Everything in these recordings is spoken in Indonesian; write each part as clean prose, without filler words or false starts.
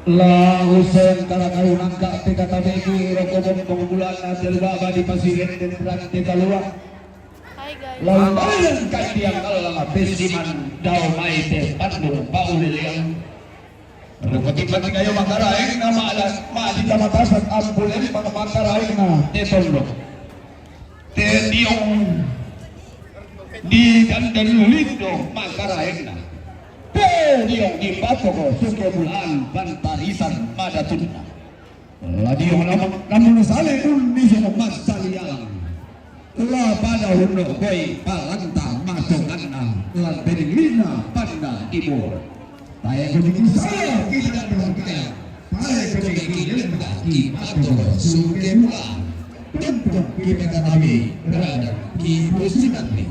La Husen kalakaw ng kaati katabegi rokobong pangumulan na silbaba di pasirin din berante kaluar. Hi guys. Lawan bayan kay tiang kalang besiman daw maite pandung paulil yang rukatipan kayo makaraing na maali tamatas at ambulen mga makaraing na tetolo. Tediong di gandan lindo makaraing na. Diong di Batoko suke bulan bantarisan madatuna. Diong namun sale undi sama mas saliang. La pada huno koi palanta masukan na lan benilina panda timur. Taya kuning saya kita dalam kaya. Taya kuning kita di Batoko suke bulan. Tentu kita kami berada di pusingan ni.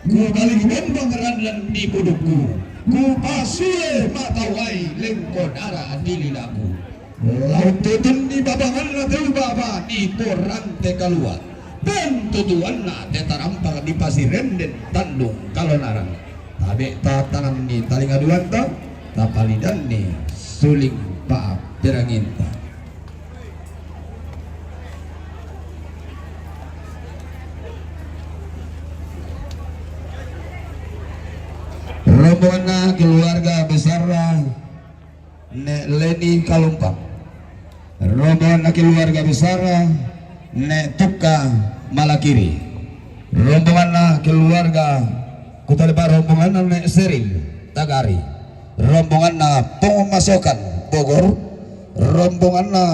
Ku kali bendong berada di budukku. Ku pasir matawai lengkon arah dililaku. Laut tetun di babangan na teu baba di porante kalua. Dan tutuan na tetarampal di pasiren den tandung kalonarang. Tabe tatanan ni talinga duan ta tapalidan ni suling paap peranginta. Rombongan na keluarga besar Nek Leni Kalumpang. Rombongan na keluarga besar Nek Tuka Malakiri. Rombongan na keluarga Kutalipa rombongan na Nek Seril Tagari. Rombongan na Pengmasokan Bogor. Rombongan na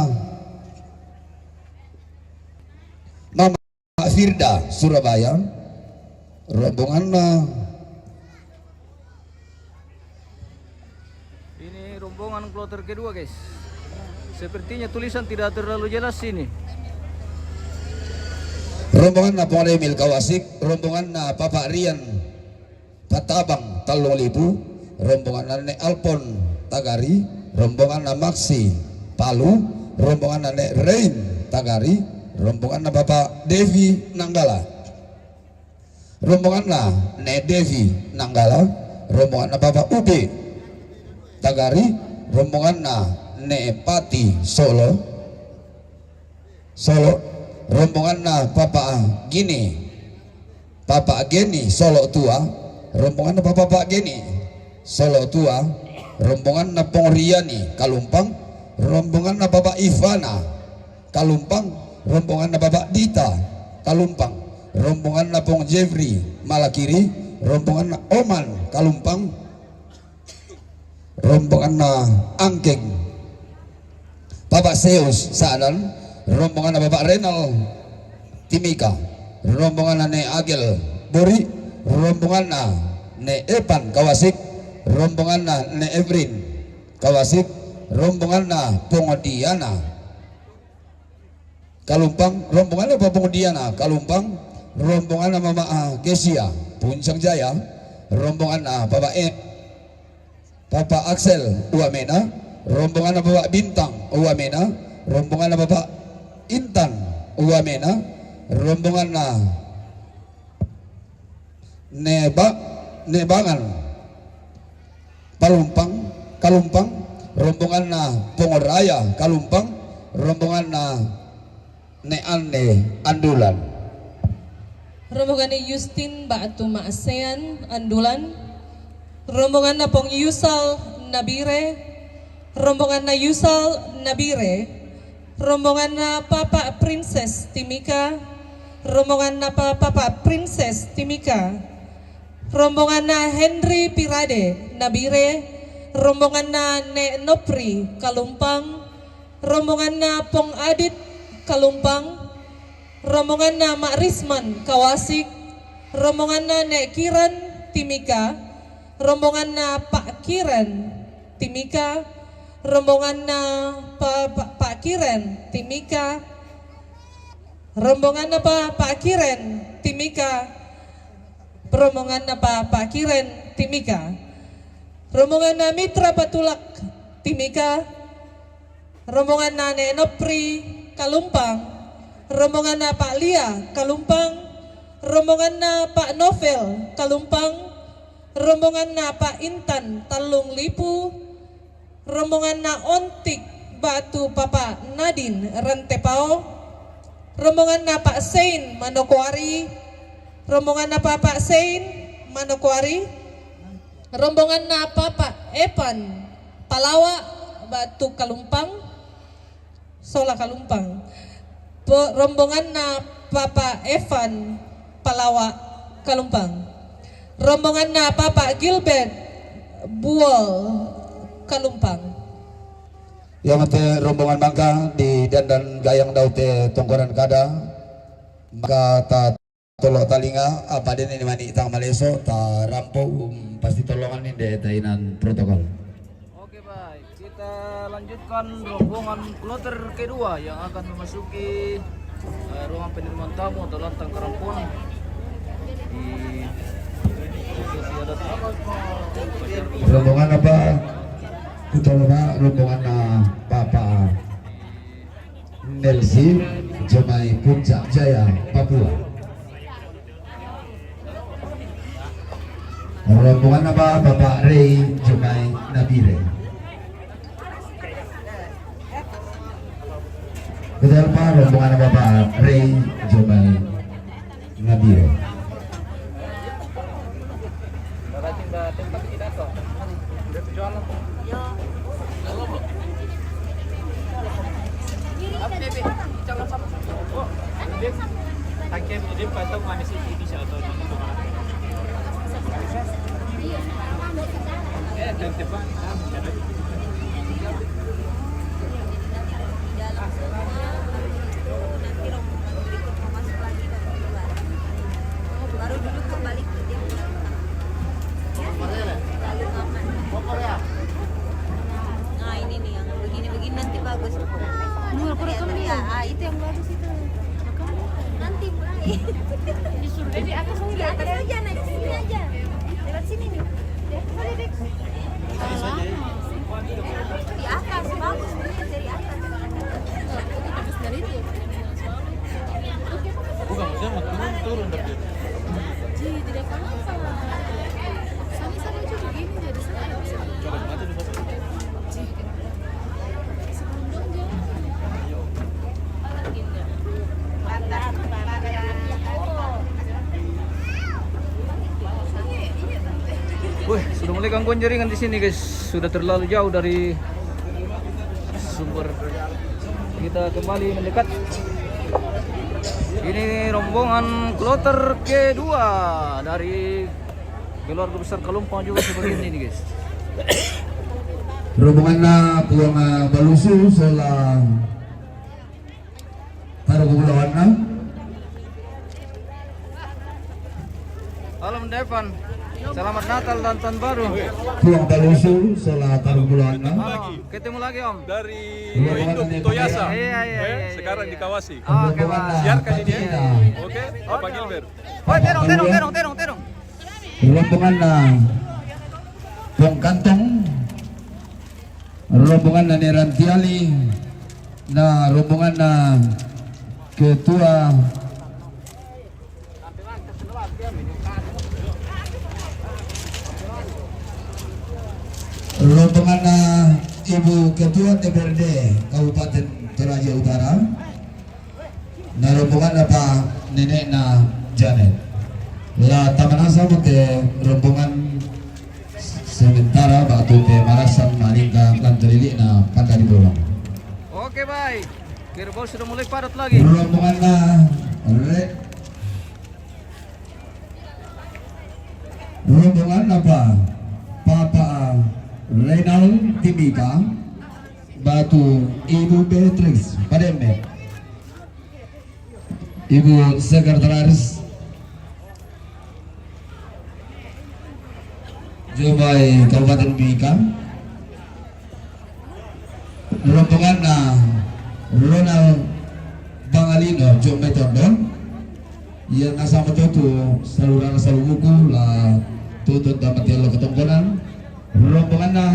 Mama Firda Surabaya. Rombongan na rombongan kloter kedua guys. Sepertinya tulisan tidak terlalu jelas sini. Rombongan na Pong Emil Kawasik, rombongan na Papa Rian Patabang Talolibu, rombongan na Nek Alpon Tagari, rombongan na Maxi Palu, rombongan na Nek Rain Tagari, rombongan na Bapak Devi Nanggala, rombongan na Nek Devi Nanggala, rombongan na Bapak Ube Tagari, rombongan na Nepati Solo, rombongan na Papa Gini Solo Tua, rombongan na Papa Gini Solo Tua, rombongan na Pongriani Kalumpang, rombongan na Bapak Ivana Kalumpang, rombongan na Bapak Dita Kalumpang, rombongan na Pong Jeffrey Malakiri, rombongan na Oman Kalumpang, rombongan na Angkeng Bapak Seus Saadan, rombongan na Bapak Renal Timika, rombongan na Ne Agel Bori, rombongan na Ne Epan Kawasik, rombongan na Ne Evrin Kawasik, rombongan na Pongodiana Kalumpang, rombongan na Pongodiana Kalumpang, rombongan na Mama Kesia Puncak Jaya, rombongan na Bapak Axel Uwamena, rombongan na Bapak Bintang Uwamena, rombongan na Bapak Intan Uwamena, rombongan na Nebangan Kalumpang, rombongan na Pongoraya Kalumpang, rombongan na Neane Andulan, rombongan ni Justin Batu Maasean Andulan, rombongan na Pong Yusal Nabire, rombongan na Yusal Nabire, rombongan na Papa Princess Timika, rombongan na Papa Princess Timika, rombongan na Henry Pirade Nabire, rombongan na Ne Nopri Kalumpang, rombongan na Pong Adit Kalumpang, rombongan na Mak Risman Kawasik, rombongan na Ne Kiran Timika, rombongan na Pak Kiran Timika, rombongan na Pak Kiran Timika, rombongan na Pak Kiran Timika, rombongan na Pak Kiran Timika, rombongan na Mitra Patulak Timika, rombongan na Nenopri Kalumpang, rombongan na Pak Lia Kalumpang, rombongan na Pak Novel Kalumpang, rombongan na Pak Intan Talung Lipu, rombongan na Ontik Batu Papa Nadine Rantepao, rombongan na Pak Sein Manokwari, rombongan na Papa Sein Manokwari, rombongan na Papa Epan Palawa Batu Kalumpang, Sola Kalumpang, rombongan na Papa Evan Palawa Kalumpang, rombongan na Papa Gilbert Buol Kalumpang. Yang mate rombongan mangka di dandan gayang daute tongkoran kada maka ta tolok talinga apa den ini mani tang maleso ta rampo pasti tolongan ini de tainan protokol. Oke baik, kita lanjutkan rombongan kloter kedua yang akan memasuki ruangan penerimaan tamu atau lantang kerampun di Sosial Rombongan apa? Utama rombongan Papa Nelsi Jomai Puncak Jaya Papua. Rombongan apa? Bapak Ray Jomai Nabire. Betul Pak, rombongan Bapak Ray Jomai Nabire. Nah ini nih yang begini-begini nanti bagus. Ya, itu yang bagus itu. Nanti mulai. Disuruh dari atas aja, naik sini aja. Lewat sini nih. Boleh deh. Di atas bagus dari atas. Dari itu. bukan maksudnya mau turun tapi Tidak apa-apa. Sama-sama aja begini jadi saya bisa. coba mati di bawah. Wih, sudah mulai gangguan jaringan di sini guys. Sudah terlalu jauh dari sumber. Kita kembali mendekat. Ini rombongan kloter kedua dari keluarga besar Kalumpang juga seperti ini guys. Rombongan na puang balusu sola Tarugulawan na. Halo Devan, selamat Natal dan Tahun Baru. Puang balusu sola Tarugulawan na. Ketemu lagi Om. Dari Induk Toyasa. Iya. Sekarang di Kawasi. Oke Mas. Siarkan ini ya. Oke, Bapak Gilbert. Oh, terong. Rombongan na puang kantong. Rombongan na ni Rantiali na rombongan na ketua rombongan na Ibu Ketua DPRD Kabupaten Toraja Utara na rombongan na Pak Nenek na Janet la tamanasa ke rombongan sementara batu te Marasan Malingka Lantelili na Pandari Bolong. Oke baik. Gerbong sudah mulai padat lagi. Rombongan na rombongan apa? Papa Renal Timika Batu Ibu Beatrix Padembe Ibu Sekretaris Jomai Kabupaten Timika. Rombongan na Ronald Bangalino Jomai Tondon yang nasama tutu saluran salubuku la tutut dapat dialog ketongkonan. Rombongan na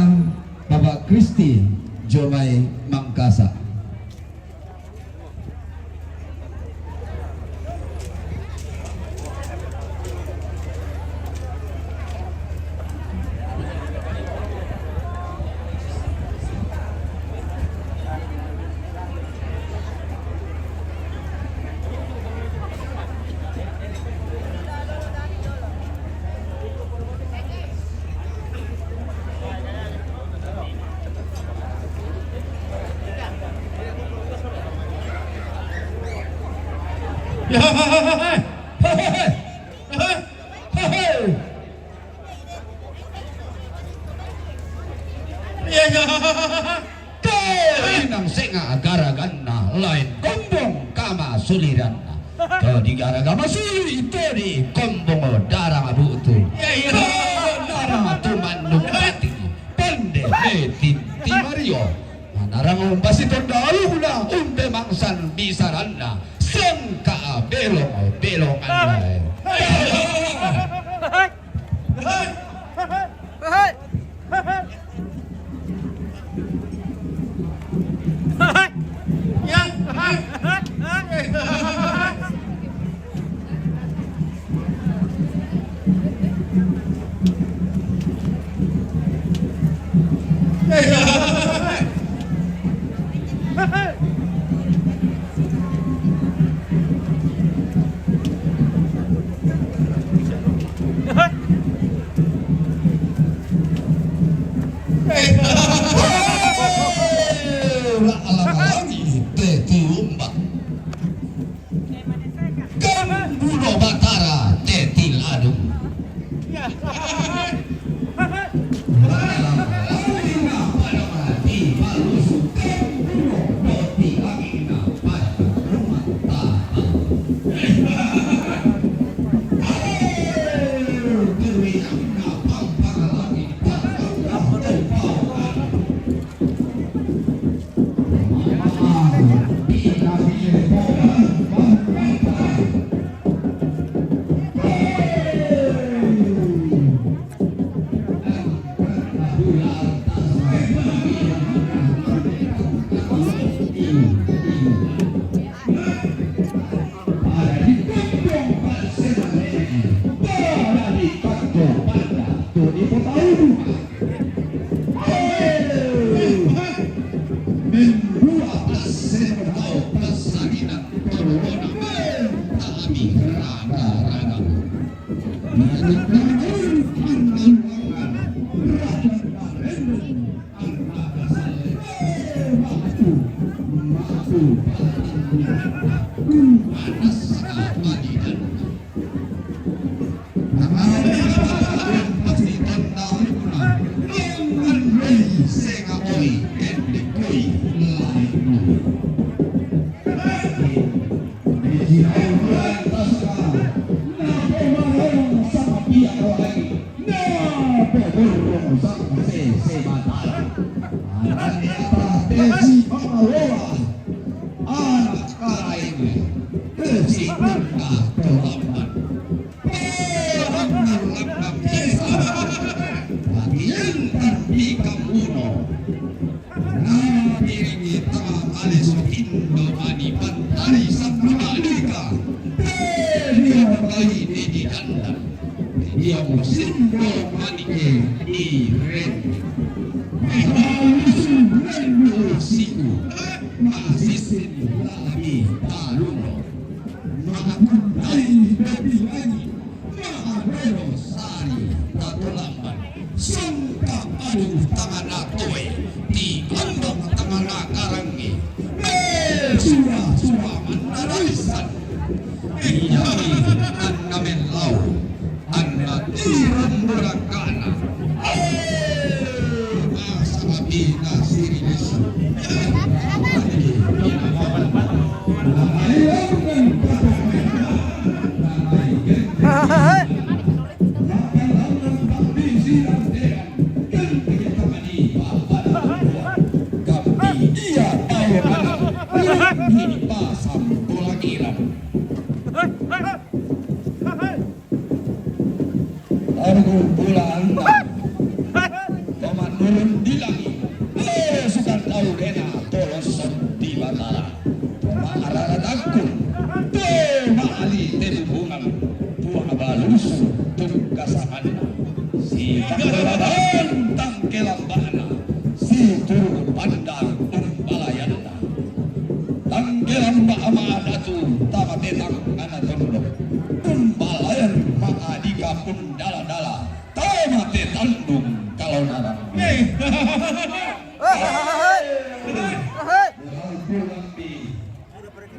Bapak Kristi Jomai Mangkasa. Inang senga gara-gana lain kombong kama suliran. Tadi gara-gara suli itu di kombong darah butuh. Darah tuman nubati pande hetin timario. Narang umpasi tondalu na umpe mangsan bisaranda sengka belong anda.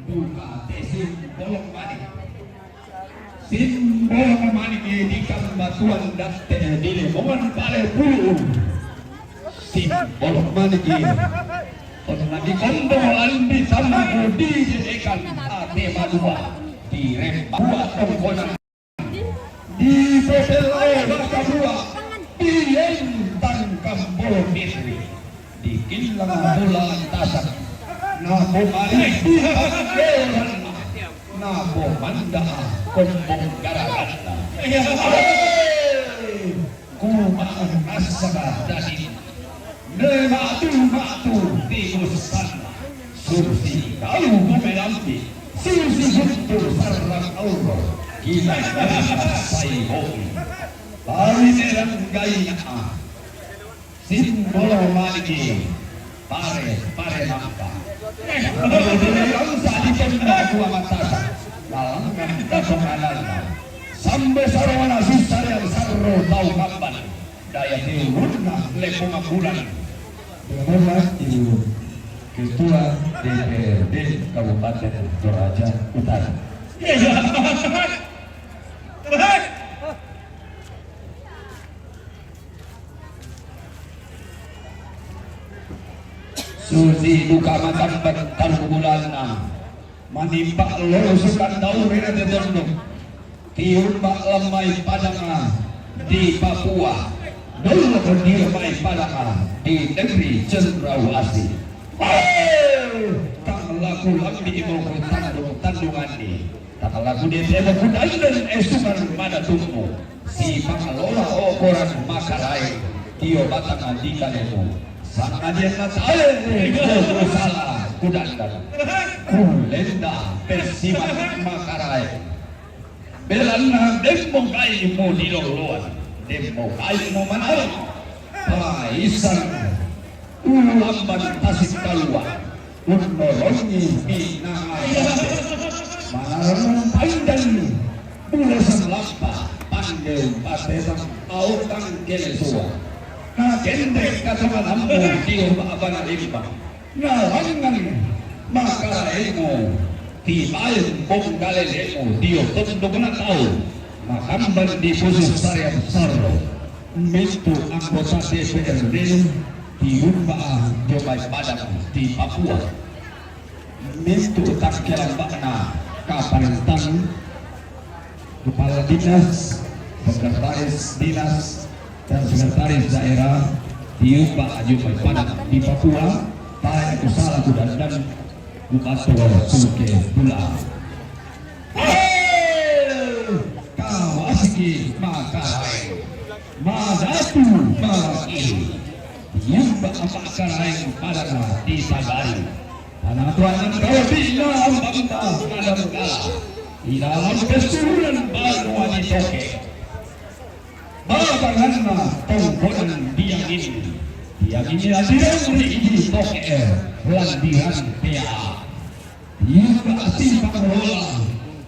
Buka tesin bolong balik. simbol memaniki di batuan date di lemongan pare pulu simbol memaniki pernah di kondolan di sambu di jekan ate madua di rembua tongkonan di bebelo bakabua di entang kambol misri di kilang bulan tasak nabo malik di pangeran nabo manda kumpung garaganda kumaan asaka dadi nematu tikus sana sursi kau memelampi susi suntur sarang auro gila sai hobi pari nerang gaina simbolo maliki pare nampa yang sadi kena gua matasa dalangan dasar analna sampai sarwana susah yang sarro tau kapan daya tiurna lepung bulan Menolak Ibu Ketua DPRD Kabupaten Toraja Utara. Suci duka macam bentar bulanna manimpak lulusukan daurina di Tondok tiumbak lemai padanga di Papua dulu dirmai padanga di negeri Cendrawasih. Tak laku lagi mau tandungan ni tak laku di tembok dan esukan pada tunggu si pangalola okoran makarai tio batang di kanemu sang adia natale salah kudandan kulenda persiman makarai belana demo kai mo diloluan demo kai mo manal paisan ulamban tasik kalua unolongi minangayate manarang pandan bulasan lampa panggil patetang autang kelesua na kendek kataman ambo diyo maabana limba na langan makaraeno tibayan bong galileo diyo tundog na tao makamban di pusus tariang sarro minto anggota DPRD di Yumba Jomai Padang di Papua minto takkilang bakna kaparentang kepala dinas sekretaris dinas dan sekretaris daerah di Yumba Jomai Padang di Papua Pak Kusala Kudan dan Bupati Suke Pula Kawasiki Makarai Madatu Malaki Yumba Makarai Padang di Sagari tanah tuanan kau bina ambangta kadang kala di dalam kesuruhan baru wanitoke babanganna tongkonan diang ini adiran ini toke landiran pea Yumba Simpang Rola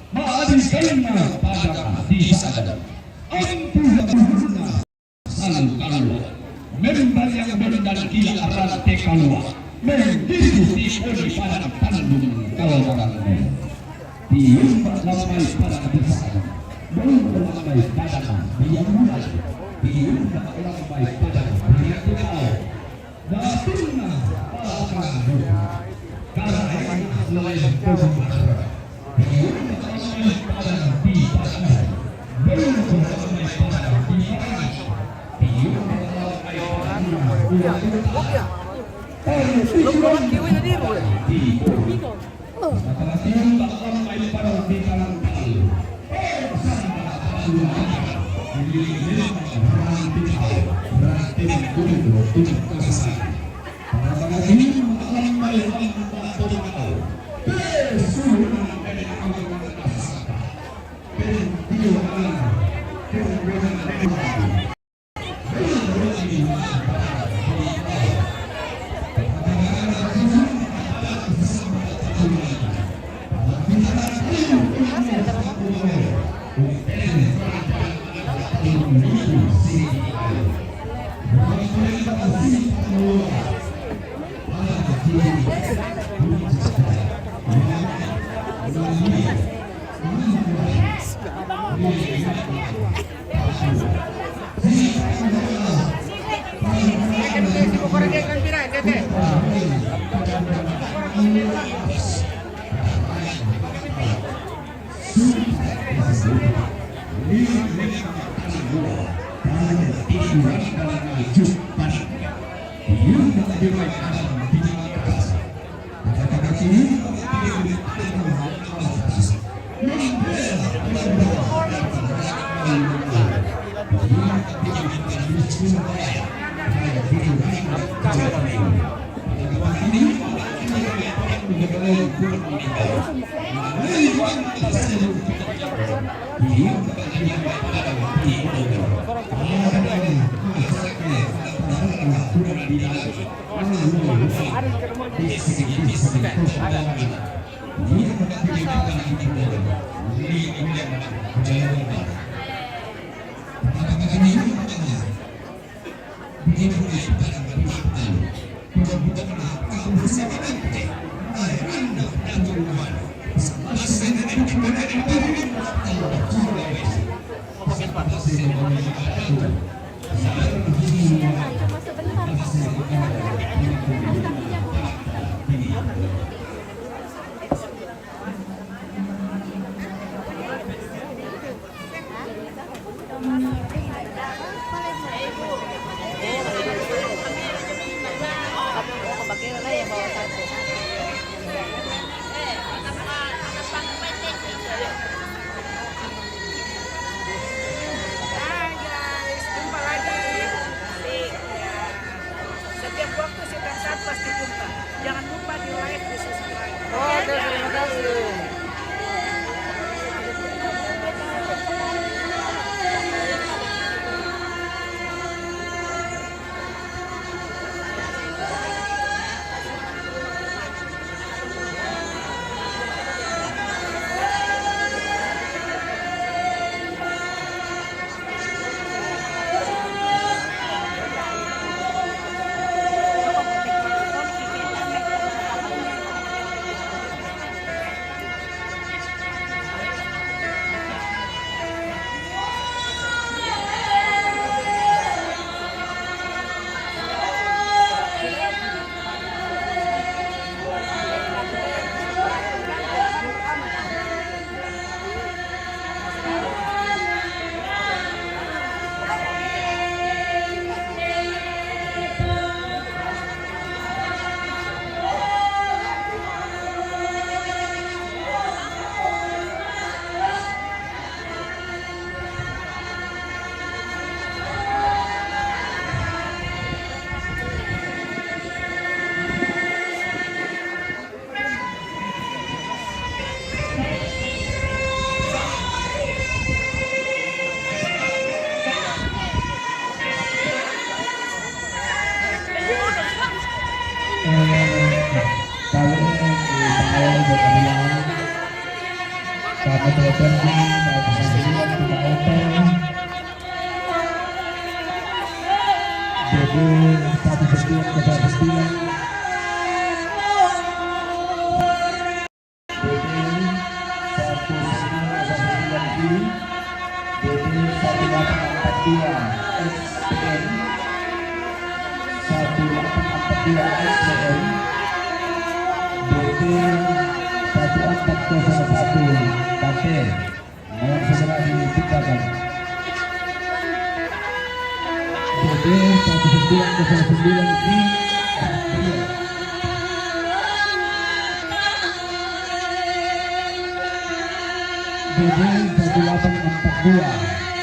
maadikanna Padang di Sagari ampun buruna salu kalua member yang berdan gila rantai kalua mendidik di Padang Tandung kalau orangnya di Yumba lamai Padang di sana belum lamai Padang dia mulai di Yumba lamai Padang dia tahu datangnya akan karena mulai berubah di Yumba lamai Padang di Padang belum lamai Padang di sana di Yumba lamai Padang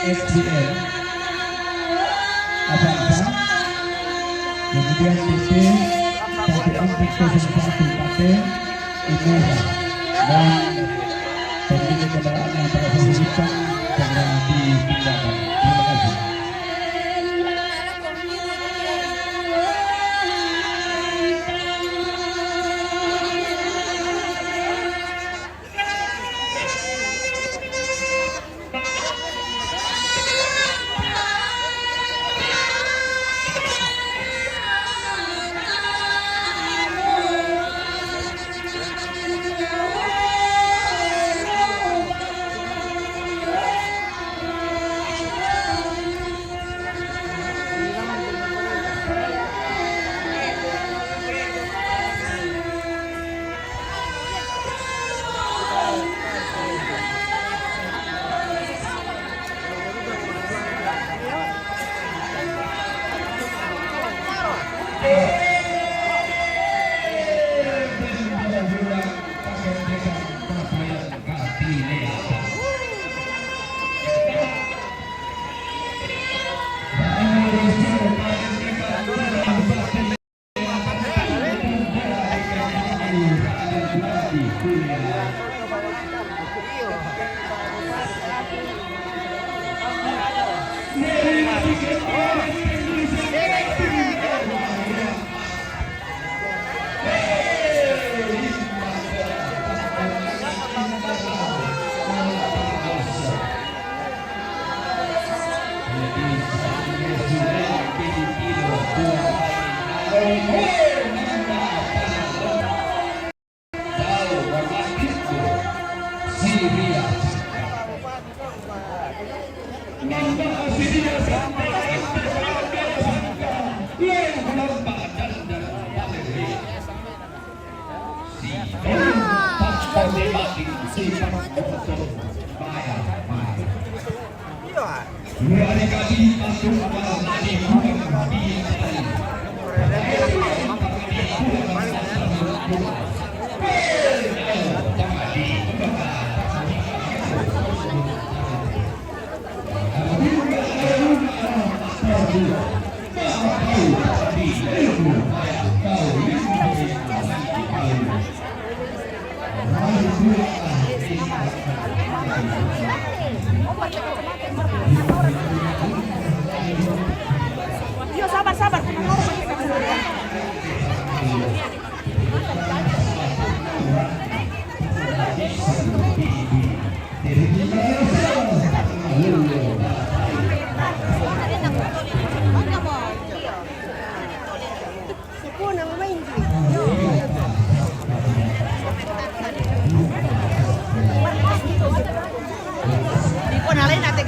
SBL Avanza, kemudian PT 1401 PT Innova dan pemilik kendaraan yang telah disebutkan segera dipindahkan. Terima kasih.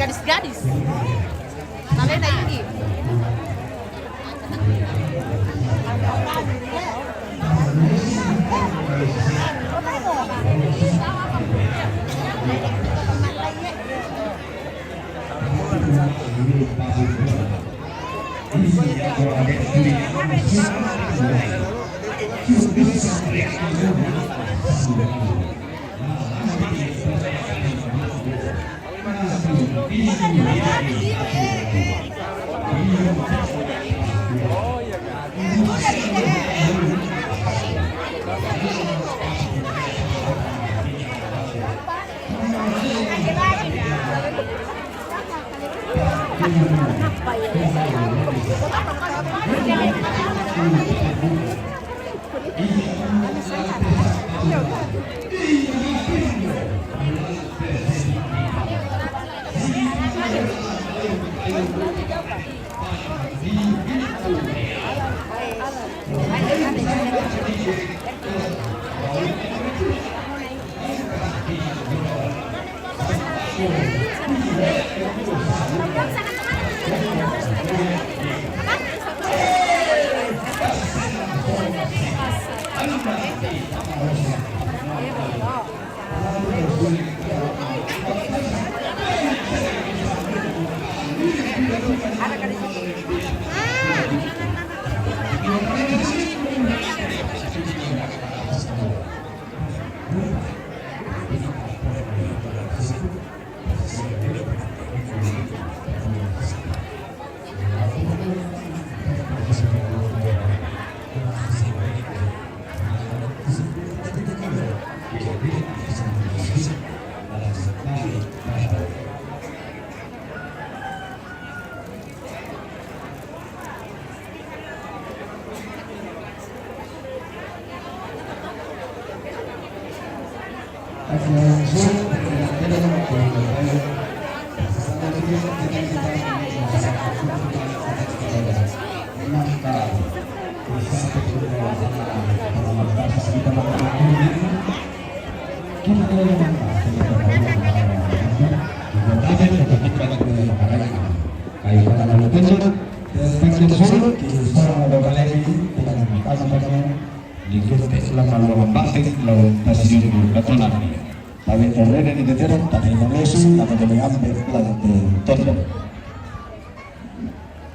gadis-gadis. Nalay na ini.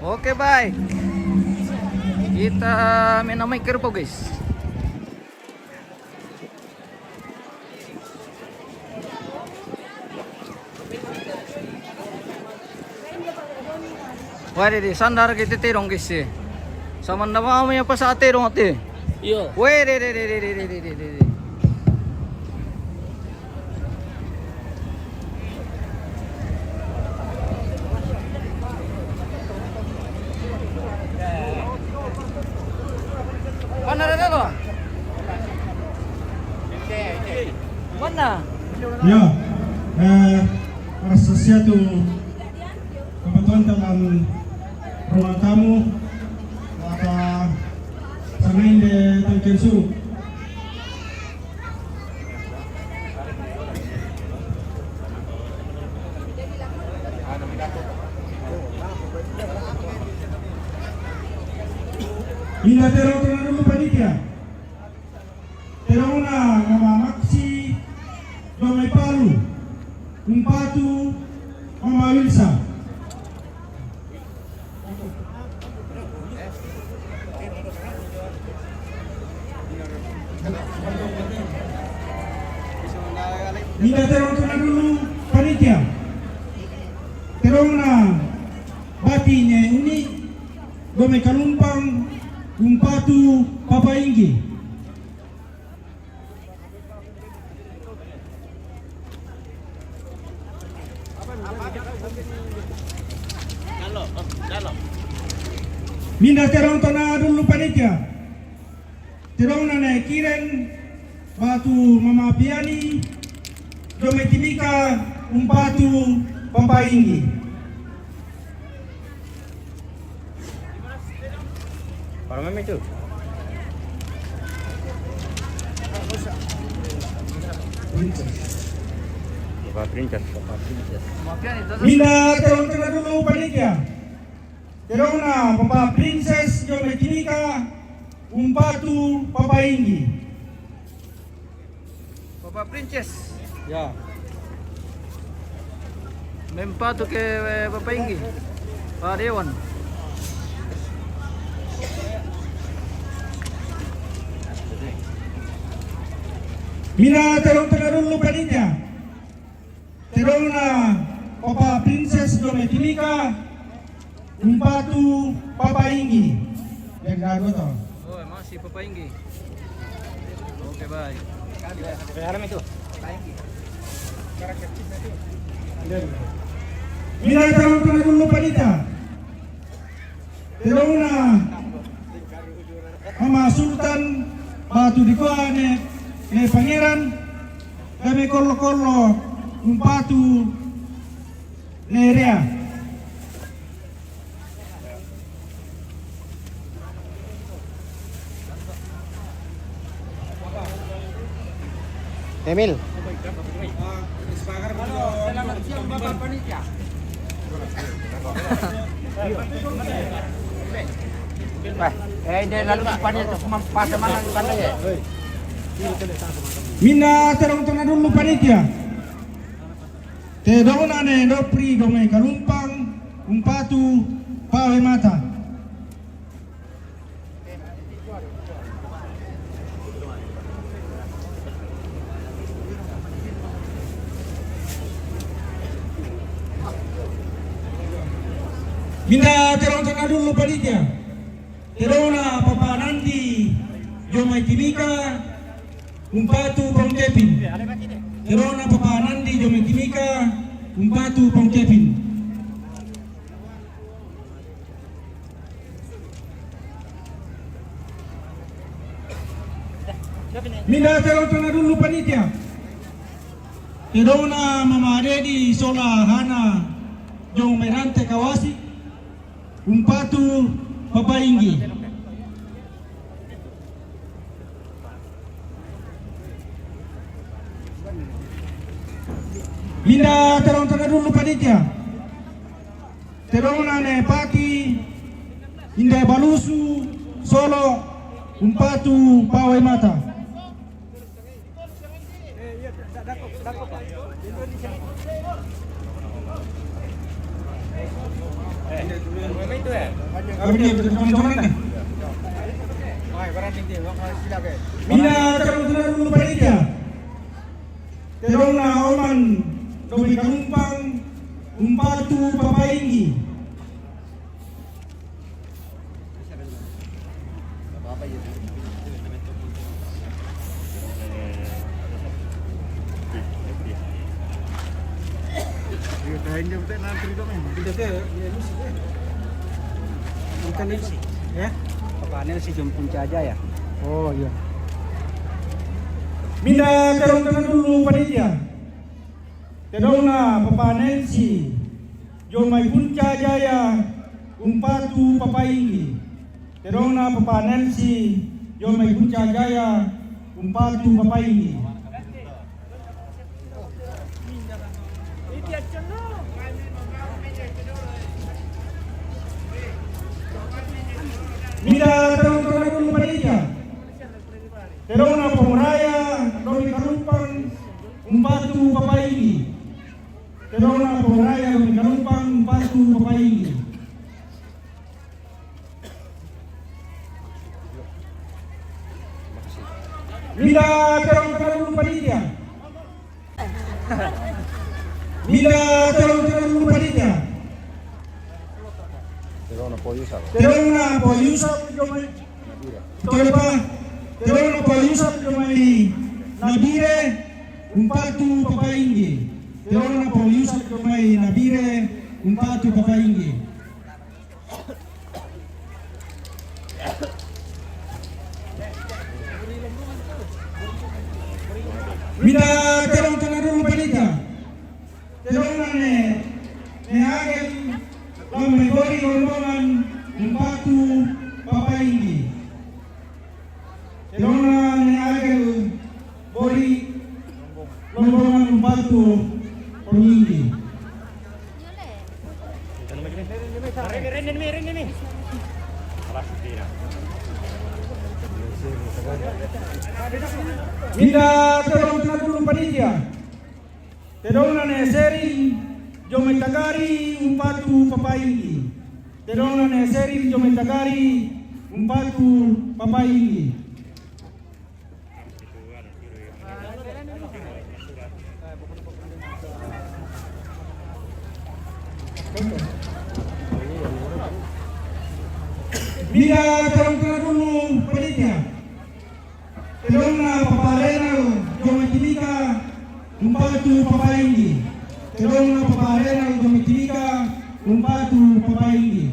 Oke, baik. Kita main mic po, guys. Wari di sandar kita terong guys. Sama nama kami apa saat terong ate? Iya. Weh, de. Mana ada lo? Mana? Ya, sesuatu kebetulan dalam ruang tamu, maka samain de Tolkensu. Minda terong tengah dulu panitia. Terong na Mama Maxi, Domay Palu, Kumpatu, Mama Wilsa. Minda terong tengah dulu panitia. Terong na batinya ini Domay Kalumpang, Kumpatu, Papa Inggi. Minda terong tanah dulu panitia. Terong na naik kiren batu Mama Piani, Domay Timika, Kumpatu, Papa Inggi. Para mami itu. Papa Princess. Minda terong tanah dulu panitia. Terong na Papa Princess, Domay Timika, Kumpatu, Papa Inggi. Papa Princess. Ya. Mempatu ke Papa Inggi. Pak Dewan. Mina terong tengah dulu panitia. Terong na Papa Princess Domay Timika, Kumpatu, Papa Inggi. Dan gago to. Oh, masih Papa Inggi. Oke, baik. Haram itu. Mina terong tengah dulu panitia. Terong na Mama Sultan Batu Dikuane, Pangeran, kami kolo-kolo, Kumpatu, Nerea. Emil. Selamat siang Bapak Panitia. Dia lalu depannya itu pada mana depannya ya? Mina terong tengah dulu panitia. Terong ane Dopri Domay Kalumpang, Kumpatu, Pawe Mata. Minta terong tengah dulu panitia. Terong na Papa Nandi, Domay Timika, Kumpatu, Pang Kevin. Terong na Papa Nandi, Domay Timika, Kumpatu, Pang Kevin. Minta terong tengah dulu panitia. Terong na Mama Dedi, Sola, Hana, Jong Merante Kawasi, Kumpatu, Papa Inggi. Minda terong tengah dulu panitia. Terong nane Pati, Indah Balusu, Solo, Kumpatu, Pawe Mata. Minda terong tengah dulu panitia. Terong na Oman, Domay Kalumpang, Kumpatu, Papa Inggi. Panel si Jumpun Caja ya. Oh iya. Minda terong tengah dulu panitia. Terong na Papa Nancy, Domay Punca Jaya, Kumpatu, Papa Inggi. Terong na Papa Nancy, Jomai Punca Jaya Umpatu Papaingi. Mida Terung Panitia Terona Pemuraya Domi Karumpang Umpatu Papaingi. Terona Pemuraya Domi Karumpang Umpatu Papaingi. Mida Terung Panitia Mida Terung Panitia Terona Poyusap Jomai Tolpa Terona Poyusap Jomai Nabire Umpatu Papaingi. Terona Poyusap Jomai Nabire Umpatu Papaingi. Mida Terong Tanarung Panitia Terona ne agel Lamai Bori rombongan Umpatu Papaingi. Terona ne agel Bori rombongan Umpatu Papaingi. Mida Terong Tanarung Panitia Terona ne seri Jomai Tagari Umpatu Papaingi. Terona ne seri Jomai Tagari Umpatu Papaingi. Mida Terong Tanarung Panitia Terona Paparena Jomai Timika Umpatu Papaingi. Terona Paparena Jomai Timika Umpatu Papaingi.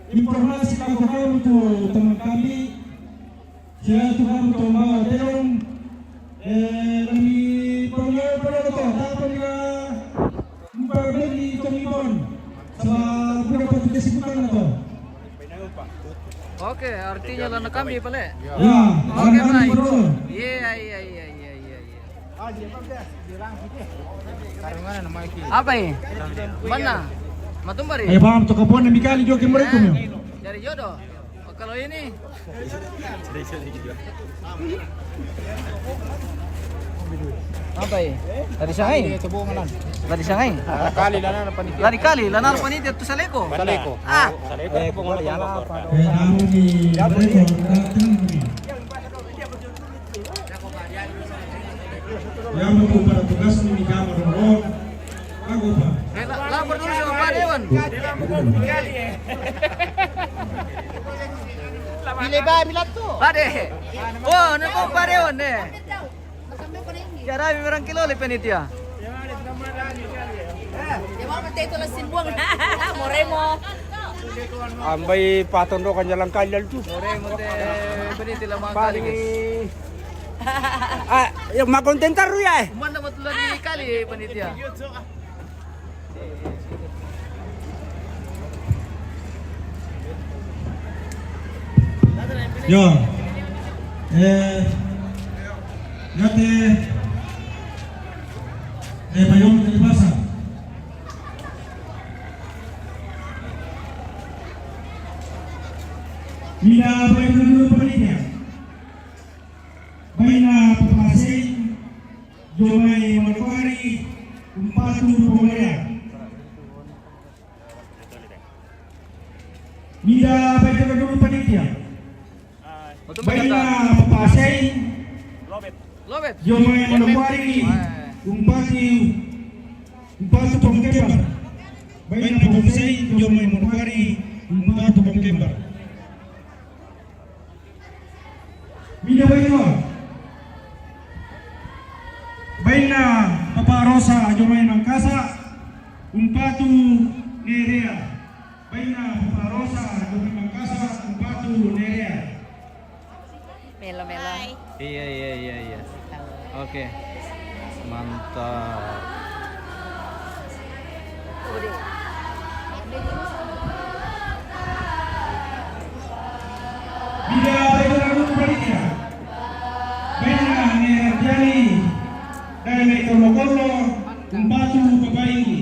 Informasi lakukan untuk teman kami. Saya Tuhan untuk bawa terong. Kami perlu dapat juga beli komibon. Sama berapa kesibukan atau? Oke, artinya lana kami pale. Ya, Oke, baik. perlu. Iya. Apa ini? Mana? Matumbari? Ayo paham tu kapon yang mikali juga mereka ya. Dari jodoh. Oh, kalau ini apa ini? Dari Shanghai? Dari Shanghai? Lari kali, lanar panitia tu Saleko. Ah, Namun di mereka yang mau para tugas ini kamar roh. Aku pak. lapor dulu sama Pak Dewan. Pak De. Oh, nako Pak Dewan deh. Kaya merang kilo le panitia. Ambay patondo kanya lang kalal tu. Moremo de panitia lamang kali guys. Yung makontentar ro ya. Umanda mo tulad ni kali panitia. Yo, ngate, payung dari pasar. Bila baik dulu panitia, baina pemasin, jomai manuari, umpatu pemulya. Bila baik dulu panitia. Baina papasin, Lobet. jomai manuari, umpatu pemkembar. Baina papasin, jomai manuari, umpatu pemkembar. Mida baina, baina papa Rosa, jomai Mangkasa, umpatu nerea. Baina papa Rosa, jomai Mangkasa, umpatu nerea. Melo. Iya. Oke. Mantap. Bila Baiklah Panitia Baiklah Nerjani dan Kolo-Kolo Batu Babaingi.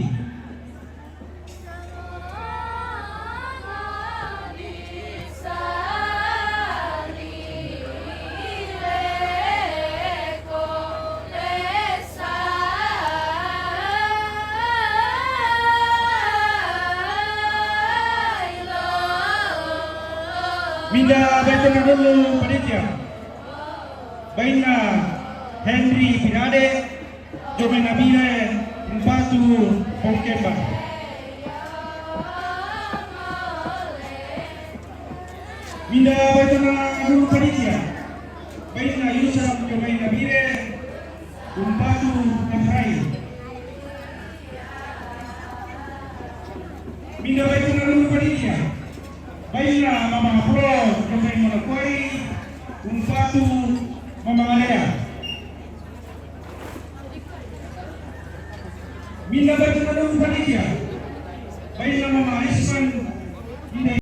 Minda Baiklah dulu Panitia Baina Henry Pirade Jome Nabire Batu Pongkemba. Minda Baiklah dulu Panitia Baina Yusuf Jome Nabire Batu Nafrai. Minda Baiklah dulu Panitia Baina Mama Pro Jome Monokoi Batu Mama Alea.